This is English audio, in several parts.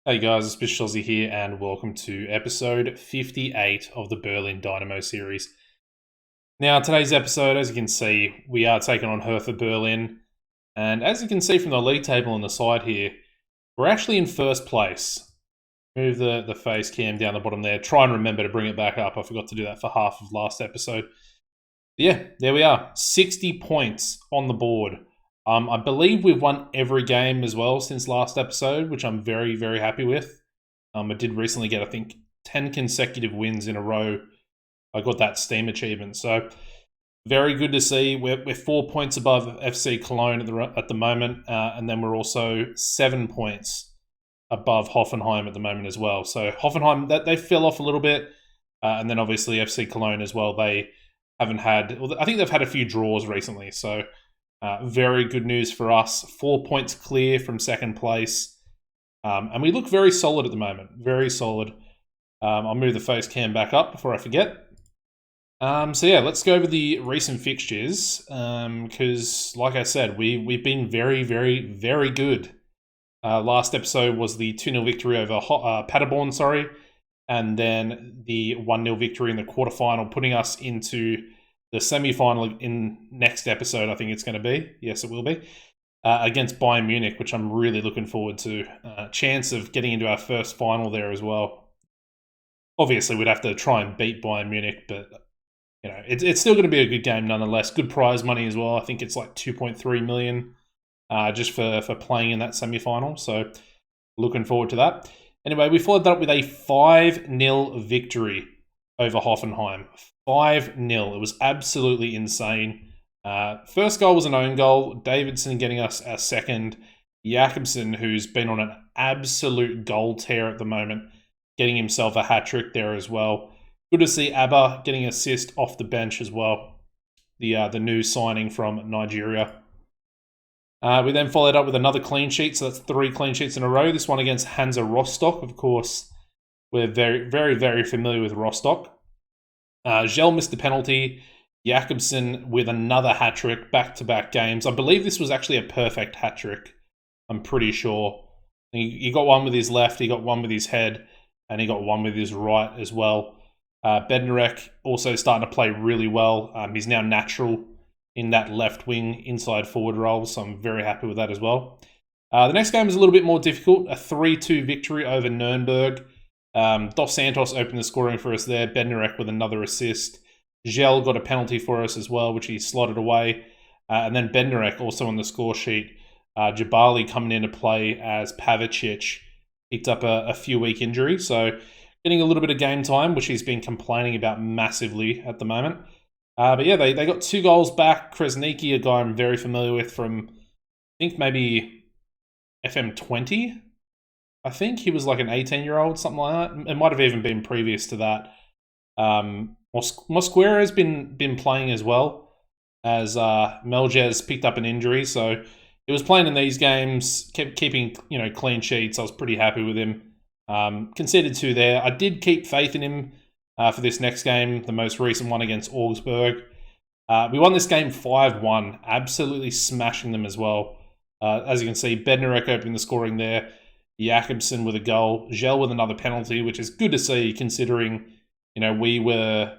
Hey guys, it's Bish Shozzy here, and welcome to episode 58 of the Berlin Dynamo series. Now, today's episode, as you can see, we are taking on Hertha Berlin, and as you can see from the league table on the side here, we're actually in first place. Move the face cam down the bottom there. Try and remember to bring it back up. I forgot to do that for half of last episode. But yeah, there we are. 60 points on the board. I believe we've won every game as well since last episode, which I'm very, very happy with. I did recently get, I think, 10 consecutive wins in a row. I got that Steam achievement. So, very good to see. We're 4 points above FC Cologne at the moment. And then we're also 7 points above Hoffenheim at the moment as well. So, Hoffenheim, they fell off a little bit. And then obviously FC Cologne as well. They haven't had... I think they've had a few draws recently. So... very good news for us. 4 points clear from second place. And we look very solid at the moment. Very solid. I'll move the face cam back up before I forget. So yeah, let's go over the recent fixtures. Because, like I said, we've been very, very, very good. Last episode was the 2-0 victory over Paderborn, and then the 1-0 victory in the quarterfinal, putting us into the semi-final in next episode, I think it's going to be. Yes, it will be. Against Bayern Munich, which I'm really looking forward to. Chance of getting into our first final there as well. Obviously, we'd have to try and beat Bayern Munich, but you know, it's still going to be a good game nonetheless. Good prize money as well. I think it's like 2.3 million just for playing in that semi-final. So, looking forward to that. Anyway, we followed that up with a 5-0 victory over Hoffenheim. 5-0. It was absolutely insane. First goal was an own goal. Davidson getting us our second. Jakobsen, who's been on an absolute goal tear at the moment, getting himself a hat-trick there as well. Good to see Abba getting an assist off the bench as well. The new signing from Nigeria. We then followed up with another clean sheet, so that's 3 clean sheets in a row. This one against Hansa Rostock, of course. We're very, very, very familiar with Rostock. Gel missed the penalty. Jakobsen with another hat-trick, back-to-back games. I believe this was actually a perfect hat-trick. I'm pretty sure. He got one with his left, he got one with his head, and he got one with his right as well. Bednarek also starting to play really well. He's now natural in that left wing inside forward role, so I'm very happy with that as well. The next game is a little bit more difficult. A 3-2 victory over Nuremberg. Dos Santos opened the scoring for us there. Bednarek with another assist. Gel got a penalty for us as well, which he slotted away. And then Bednarek also on the score sheet. Jabali coming in to play as Pavicic. Picked up a few week injury, so getting a little bit of game time, which he's been complaining about massively at the moment. But yeah, they got 2 goals back. Kresniki, a guy I'm very familiar with from, I think maybe FM20. I think he was like an 18-year-old, something like that. It might have even been previous to that. Mosquera has been playing as well, as Melges picked up an injury, so he was playing in these games, kept keeping clean sheets. I was pretty happy with him. Conceded 2 there. I did keep faith in him for this next game, the most recent one against Augsburg. We won this game 5-1, absolutely smashing them as well. As you can see, Bednarek opening the scoring there. Jakobsen with a goal, Gel with another penalty, which is good to see considering, we were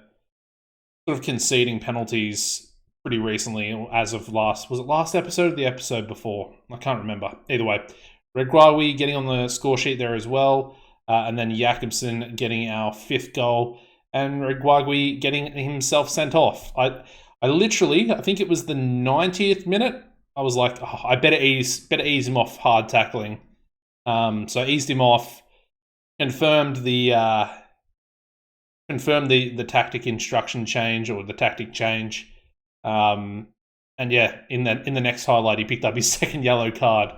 sort of conceding penalties pretty recently as of was it last episode or the episode before? I can't remember. Either way, Reguawi getting on the score sheet there as well, and then Jakobsen getting our 5th goal, and Reguawi getting himself sent off. I think it was the 90th minute, I was like, I better ease him off hard tackling. So I eased him off, confirmed the tactic instruction change or the tactic change, and yeah, in the next highlight he picked up his 2nd yellow card,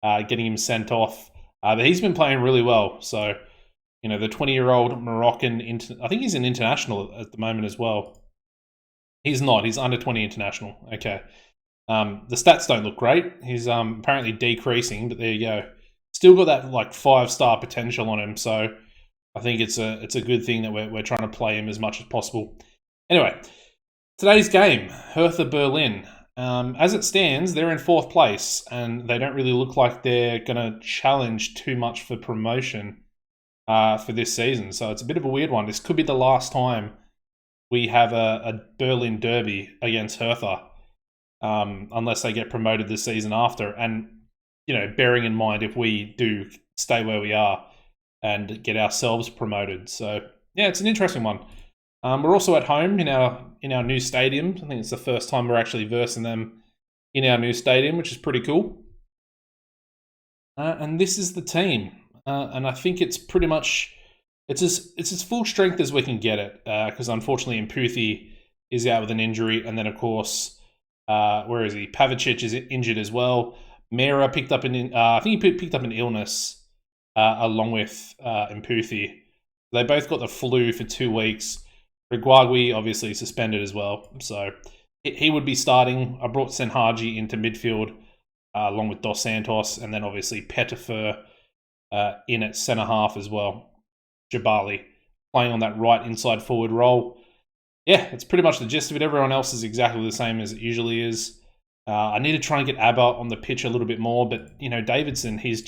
getting him sent off. But he's been playing really well. So the 20-year-old Moroccan, I think he's an international at the moment as well. He's not. He's under 20 international. Okay. The stats don't look great. He's apparently decreasing, but there you go. Still got that like 5-star potential on him, so I think it's a good thing that we're trying to play him as much as possible. Anyway, today's game, Hertha Berlin. As it stands, they're in 4th place, and they don't really look like they're going to challenge too much for promotion for this season. So it's a bit of a weird one. This could be the last time we have a Berlin derby against Hertha, unless they get promoted this season after. And, bearing in mind if we do stay where we are and get ourselves promoted. So, yeah, it's an interesting one. We're also at home in our new stadium. I think it's the first time we're actually versing them in our new stadium, which is pretty cool. And this is the team, and I think it's pretty much it's as full strength as we can get it. Because unfortunately, Mputhi is out with an injury, and then of course, where is he? Pavicic is injured as well. Mera picked up I think he picked up an illness along with Mputhi. They both got the flu for 2 weeks. Reguagui obviously suspended as well, so he would be starting. I brought Senhaji into midfield along with Dos Santos, and then obviously Pettifer in at centre half as well. Jabali playing on that right inside forward role. Yeah, it's pretty much the gist of it. Everyone else is exactly the same as it usually is. I need to try and get Abba on the pitch a little bit more, but Davidson, he's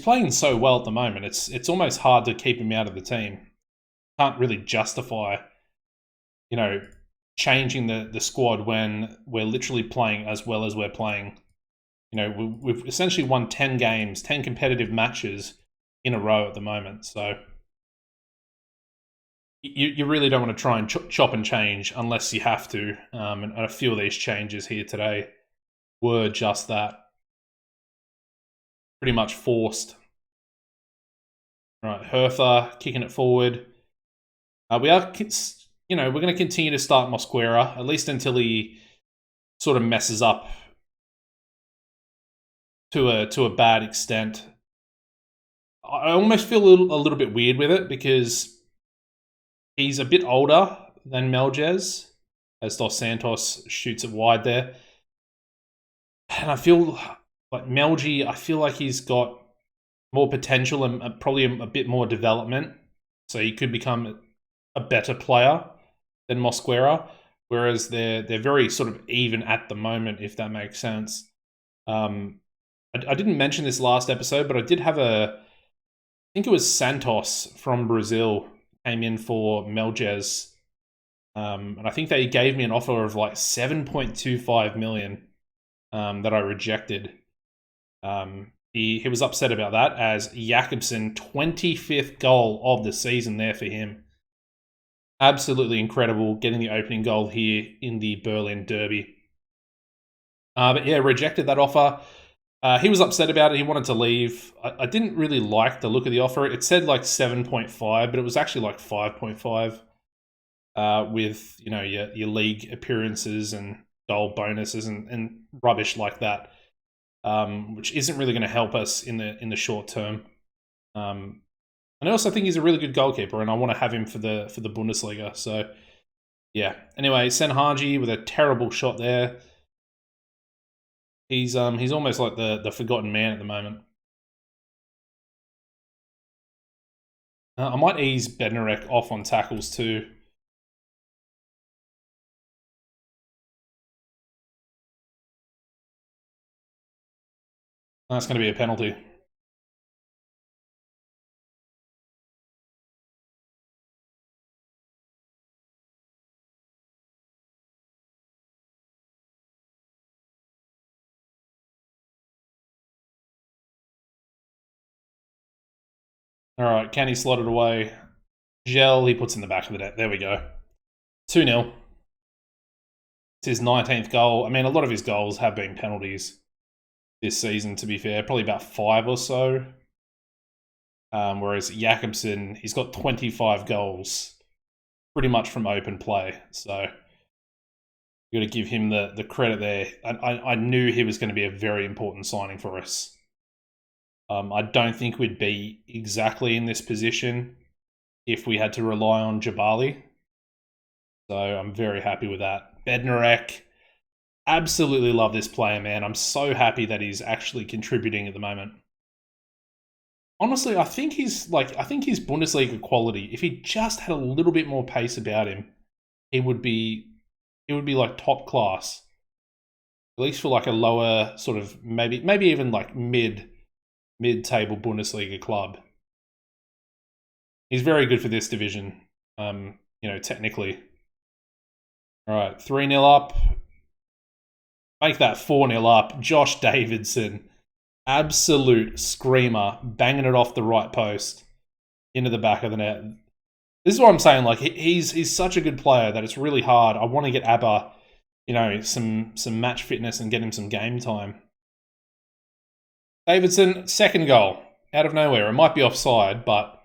playing so well at the moment. It's almost hard to keep him out of the team. Can't really justify, changing the squad when we're literally playing as well as we're playing. We've essentially won 10 games, 10 competitive matches in a row at the moment. So you really don't want to try and chop and change unless you have to. And a few of these changes here today were just that. Pretty much forced. Right, Hertha kicking it forward. We're going to continue to start Mosquera, at least until he sort of messes up to a bad extent. I almost feel a little bit weird with it because he's a bit older than Melges, as Dos Santos shoots it wide there. And I feel like Melgi, I feel like he's got more potential and probably a bit more development. So he could become a better player than Mosquera, whereas they're very sort of even at the moment, if that makes sense. I didn't mention this last episode, but I did have I think it was Santos from Brazil came in for Melges, and I think they gave me an offer of like 7.25 million that I rejected. He was upset about that, as Jakobsen, 25th goal of the season there for him. Absolutely incredible, getting the opening goal here in the Berlin derby. But yeah, rejected that offer. He was upset about it. He wanted to leave. I didn't really like the look of the offer. It said like 7.5, but it was actually like 5.5 with, your league appearances and goal bonuses and rubbish like that, which isn't really going to help us in the short term. And I also think he's a really good goalkeeper, and I want to have him for the Bundesliga. So, yeah. Anyway, Senhaji with a terrible shot there. He's almost like the forgotten man at the moment. I might ease Bednarek off on tackles too. That's going to be a penalty. All right, Kenny slotted away. Gel, he puts in the back of the net. There we go. 2-0. It's his 19th goal. I mean, a lot of his goals have been penalties this season, to be fair. Probably about 5 or so. Whereas Jakobsen, he's got 25 goals pretty much from open play. So you got to give him the credit there. I knew he was going to be a very important signing for us. I don't think we'd be exactly in this position if we had to rely on Jabali. So I'm very happy with that. Bednarek, absolutely love this player, man. I'm so happy that he's actually contributing at the moment. Honestly, I think he's Bundesliga quality. If he just had a little bit more pace about him, he would be like top class. at least for like a lower sort of maybe even like mid-table Bundesliga club. He's very good for this division, technically. All right, 3-0 up. Make that 4-0 up. Josh Davidson, absolute screamer, banging it off the right post into the back of the net. This is what I'm saying. Like he's such a good player that it's really hard. I want to get ABBA, some match fitness and get him some game time. Davidson, second goal out of nowhere. It might be offside, but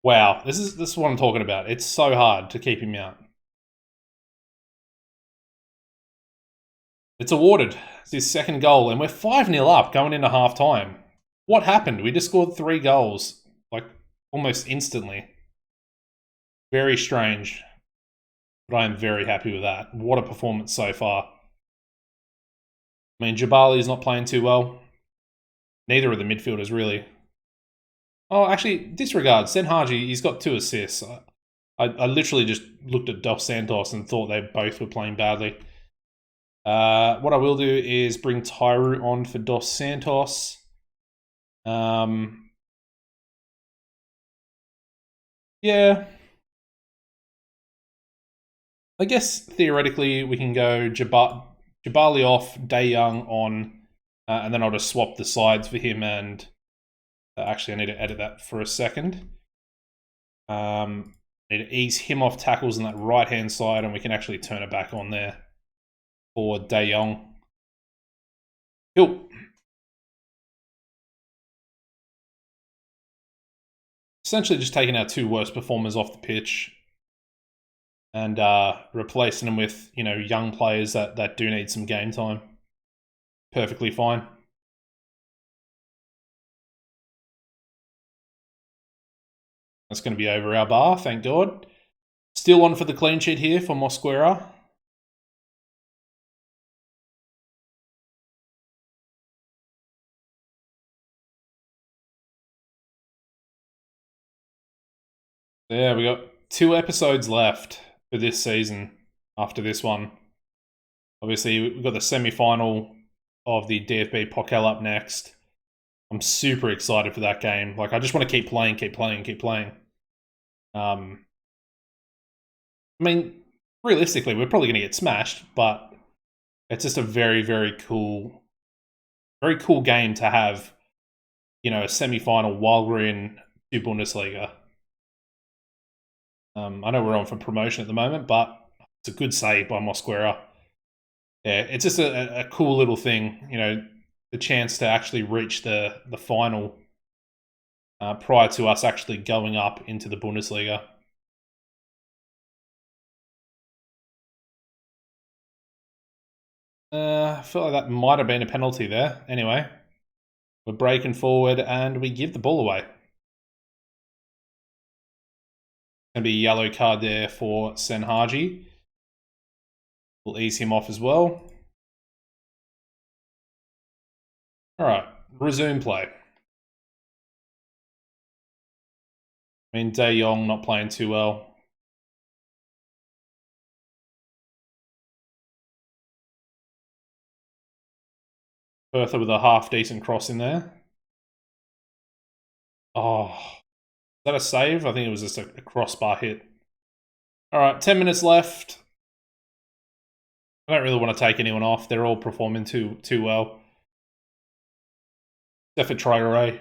wow, this is what I'm talking about. It's so hard to keep him out. It's awarded. It's his second goal, and we're 5-0 up going into half-time. What happened? We just scored 3 goals, like, almost instantly. Very strange. But I am very happy with that. What a performance so far. I mean, Jabali's not playing too well. Neither of the midfielders, really. Oh, actually, disregard. Senhaji, he's got 2 assists. I literally just looked at Dos Santos and thought they both were playing badly. What I will do is bring Tyru on for Dos Santos. Yeah. I guess theoretically we can go Jabali off, De Jong on, and then I'll just swap the sides for him and... actually, I need to edit that for a second. I need to ease him off tackles on that right-hand side, and we can actually turn it back on there for De Jong. Cool. Essentially just taking our 2 worst performers off the pitch and replacing them with, young players that do need some game time. Perfectly fine. That's going to be over our bar, thank God. Still on for the clean sheet here for Mosquera. Yeah, we got 2 episodes left for this season after this one. Obviously, we've got the semi-final of the DFB Pokal up next. I'm super excited for that game. Like, I just want to keep playing. I mean, realistically, we're probably going to get smashed, but it's just a very, very cool game to have, a semi-final while we're in the Bundesliga. I know we're on for promotion at the moment, but it's a good save by Mosquera. Yeah, it's just a cool little thing, the chance to actually reach the final prior to us actually going up into the Bundesliga. I feel like that might have been a penalty there. Anyway, we're breaking forward and we give the ball away. Going to be a yellow card there for Senhaji. We'll ease him off as well. All right, resume play. I mean, De Jong not playing too well. Hertha with a half-decent cross in there. Oh, is that a save? I think it was just a crossbar hit. All right, 10 minutes left. I don't really want to take anyone off. They're all performing too well. Except for Traore.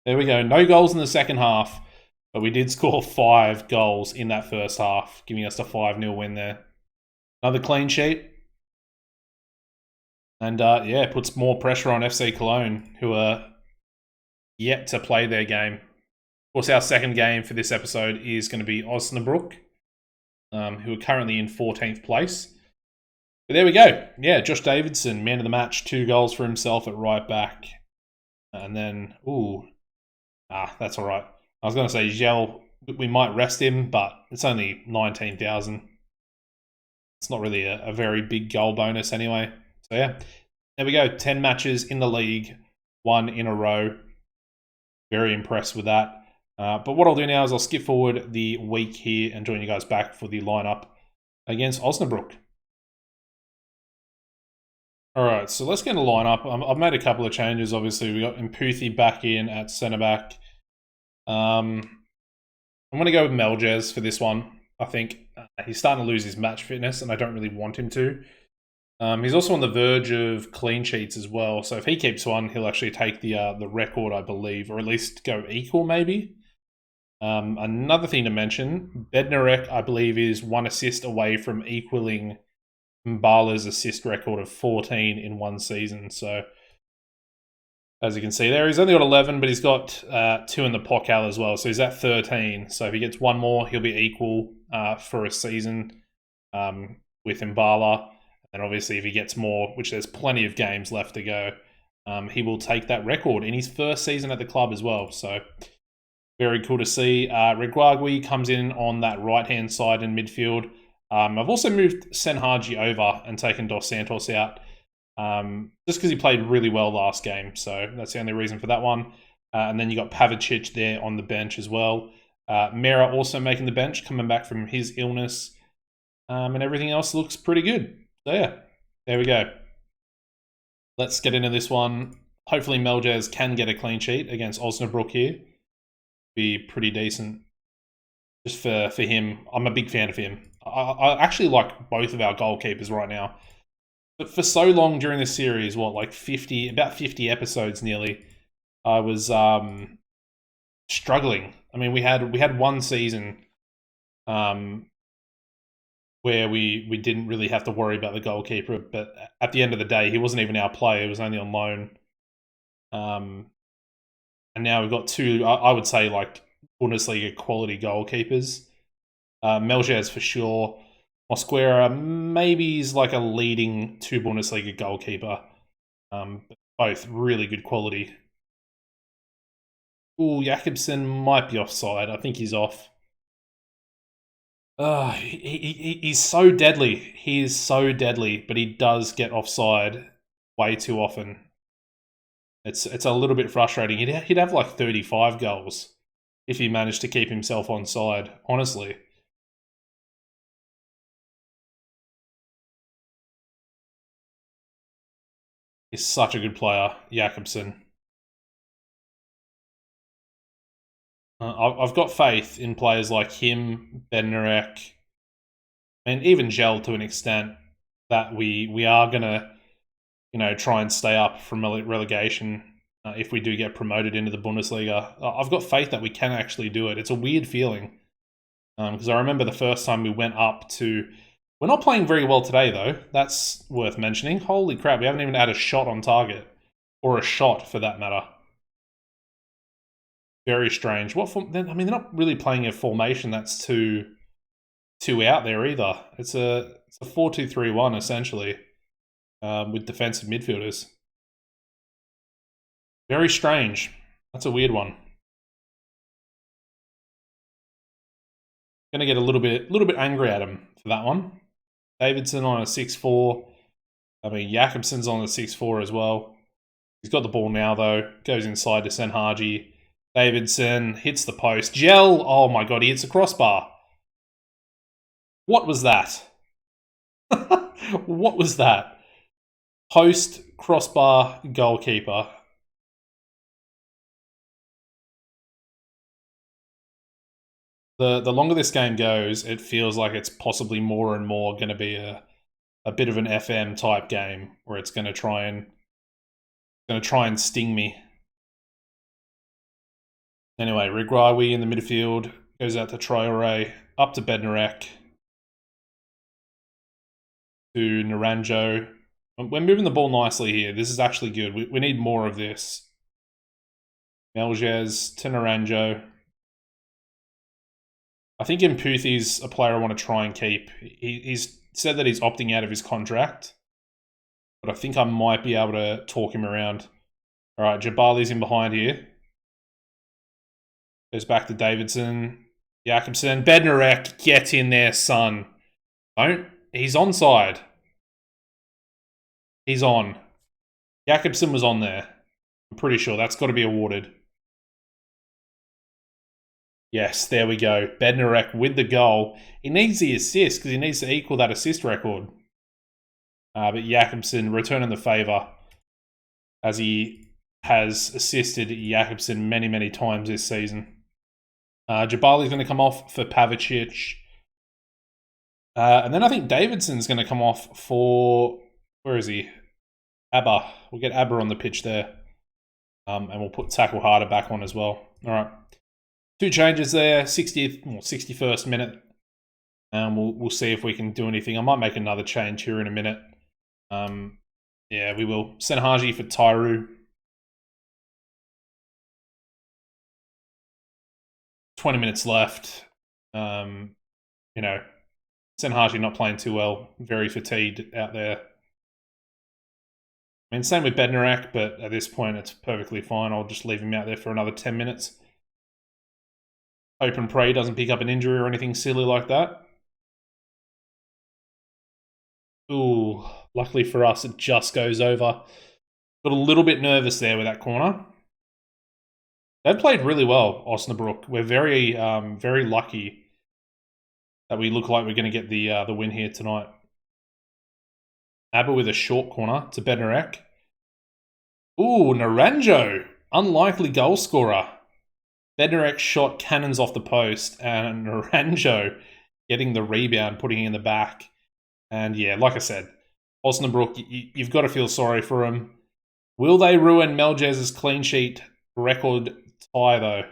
There we go. No goals in the second half. But we did score 5 goals in that first half, giving us a 5-0 win there. Another clean sheet. And, puts more pressure on FC Cologne, who are yet to play their game. Of course, our second game for this episode is going to be Osnabrück, who are currently in 14th place. But there we go. Yeah, Josh Davidson, man of the match, 2 goals for himself at right back. And then, that's all right. I was going to say, Gel, we might rest him, but it's only 19,000. It's not really a very big goal bonus anyway. So yeah, there we go. 10 matches in the league, 1 in a row. Very impressed with that. But what I'll do now is I'll skip forward the week here and join you guys back for the lineup against Osnabrück. All right, so let's get a lineup. I've made a couple of changes. Obviously, we got Mputhi back in at centre back. I'm going to go with Melges for this one. I think he's starting to lose his match fitness, and I don't really want him to. He's also on the verge of clean sheets as well. So if he keeps one, he'll actually take the record, I believe, or at least go equal, maybe. Another thing to mention, Bednarek, I believe, is 1 assist away from equaling Mbala's assist record of 14 in one season. So, as you can see there, he's only got 11, but he's got 2 in the Pokal as well. So he's at 13. So if he gets one more, he'll be equal for a season with Mbala. And obviously, if he gets more, which there's plenty of games left to go, he will take that record in his first season at the club as well. So, very cool to see. Reguagui comes in on that right-hand side in midfield. I've also moved Senhaji over and taken Dos Santos out just because he played really well last game. So that's the only reason for that one. And then you got Pavicic there on the bench as well. Mera also making the bench, coming back from his illness. And everything else looks pretty good. So yeah, there we go. Let's get into this one. Hopefully Melges can get a clean sheet against Osnabrück here. Be pretty decent. Just for him. I'm a big fan of him. I actually like both of our goalkeepers right now. But for so long during this series, about 50 episodes nearly, I was struggling. I mean, we had one season where we didn't really have to worry about the goalkeeper, but at the end of the day, he wasn't even our player. He was only on loan. And now we've got 2, I would say, Bundesliga quality goalkeepers. Melges for sure. Mosquera maybe is a leading 2 Bundesliga goalkeeper. Both really good quality. Ooh, Jakobsen might be offside. I think he's off. He's so deadly. He is so deadly, but he does get offside way too often. It's a little bit frustrating. He'd have 35 goals if he managed to keep himself onside, honestly. He's such a good player, Jakobsen. I've got faith in players like him, Bednarek, and even Gel to an extent, that we are going to, try and stay up from relegation if we do get promoted into the Bundesliga. I've got faith that we can actually do it. It's a weird feeling because I remember the first time we went up to... We're not playing very well today, though. That's worth mentioning. Holy crap, we haven't even had a shot on target. Or a shot, for that matter. Very strange. They're not really playing a formation that's too out there either. It's a 4-2-3-1, essentially, with defensive midfielders. Very strange. That's a weird one. Going to get a little bit angry at him for that one. Davidson on a 6-4. I mean, Jakobsen's on a 6-4 as well. He's got the ball now, though. Goes inside to Senhaji. Davidson hits the post. Gel! Oh my god, he hits the crossbar. What was that? What was that? Post, crossbar, goalkeeper. The longer this game goes, it feels like it's possibly more and more going to be a bit of an FM type game where it's going to try and sting me. Anyway, Reguagui in the midfield goes out to Traore, up to Bednarek, to Naranjo. We're moving the ball nicely here. This is actually good. We need more of this. Melges to Naranjo. I think Mputhi's a player I want to try and keep. He's said that he's opting out of his contract, but I think I might be able to talk him around. All right, Jabali's in behind here. Goes back to Davidson. Jakobsen. Bednarek, get in there, son. Don't. He's onside. He's on. Jakobsen was on there. I'm pretty sure that's got to be awarded. Yes, there we go. Bednarek with the goal. He needs the assist because he needs to equal that assist record. But Jakobsen returning the favour as he has assisted Jakobsen many, many times this season. Jabali's going to come off for Pavicic. And then I think Davidson's going to come off for... Where is he? Abba. We'll get Abba on the pitch there. And we'll put Tackle Harder back on as well. All right. 2 changes there. 60th or 61st minute. And we'll see if we can do anything. I might make another change here in a minute. Yeah, we will. Senhaji for Tyru. 20 minutes left. You know, Senhaji not playing too well. Very fatigued out there. I mean, same with Bednarek, but at this point, it's perfectly fine. I'll just leave him out there for another 10 minutes. Hope and pray he doesn't pick up an injury or anything silly like that. Ooh, luckily for us, it just goes over. Got a little bit nervous there with that corner. They've played really well, Osnabrück. We're very, very lucky that we look like we're going to get the win here tonight. Abba with a short corner to Bednarek. Ooh, Naranjo. Unlikely goal scorer. Bednarek shot cannons off the post, and Naranjo getting the rebound, putting it in the back. And yeah, like I said, Osnabrück, you've got to feel sorry for him. Will they ruin Meljez's clean sheet record tie, though?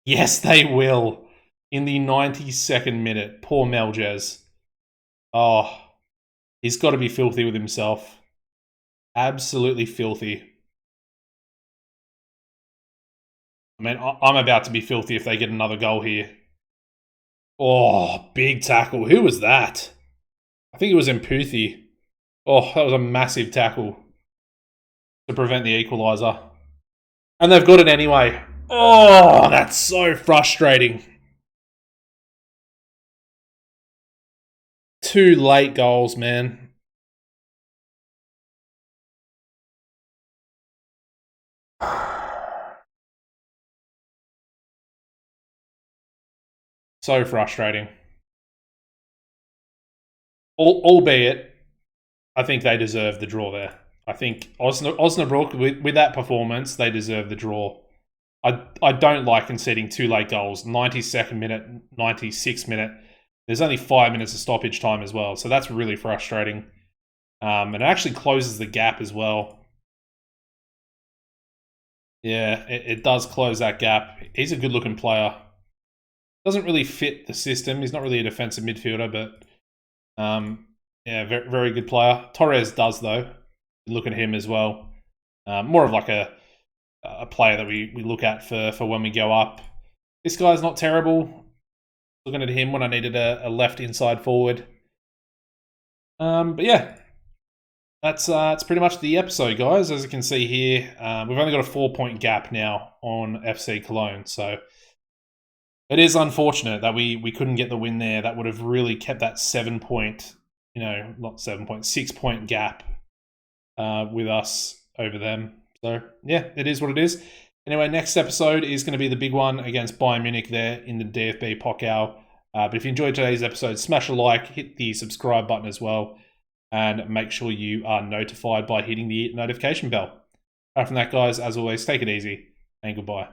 Yes, they will. In the 92nd minute. Poor Meljez. Oh, he's got to be filthy with himself. Absolutely filthy. I mean, I'm about to be filthy if they get another goal here. Oh, big tackle. Who was that? I think it was Mputhi. Oh, that was a massive tackle to prevent the equaliser. And they've got it anyway. Oh, that's so frustrating. 2 late goals, man. So frustrating. Albeit, I think they deserve the draw there. I think Osnabrück, with that performance, they deserve the draw. I don't like conceding 2 late goals. 92nd minute, 96th minute. There's only 5 minutes of stoppage time as well. So that's really frustrating. And it actually closes the gap as well. Yeah, it does close that gap. He's a good-looking player. Doesn't really fit the system. He's not really a defensive midfielder, but yeah, very, very good player. Torres does, though. Look at him as well. More of like a player that we look at for when we go up. This guy's not terrible. Looking at him when I needed a left inside forward. But yeah, that's pretty much the episode, guys. As you can see here, we've only got a 4-point gap now on FC Cologne. So it is unfortunate that we couldn't get the win there. That would have really kept that 7-point, not 7-point, 6-point gap with us over them. So yeah, it is what it is. Anyway, next episode is going to be the big one against Bayern Munich there in the DFB Pokal. But if you enjoyed today's episode, smash a like, hit the subscribe button as well, and make sure you are notified by hitting the notification bell. Apart from that, guys, as always, take it easy and goodbye.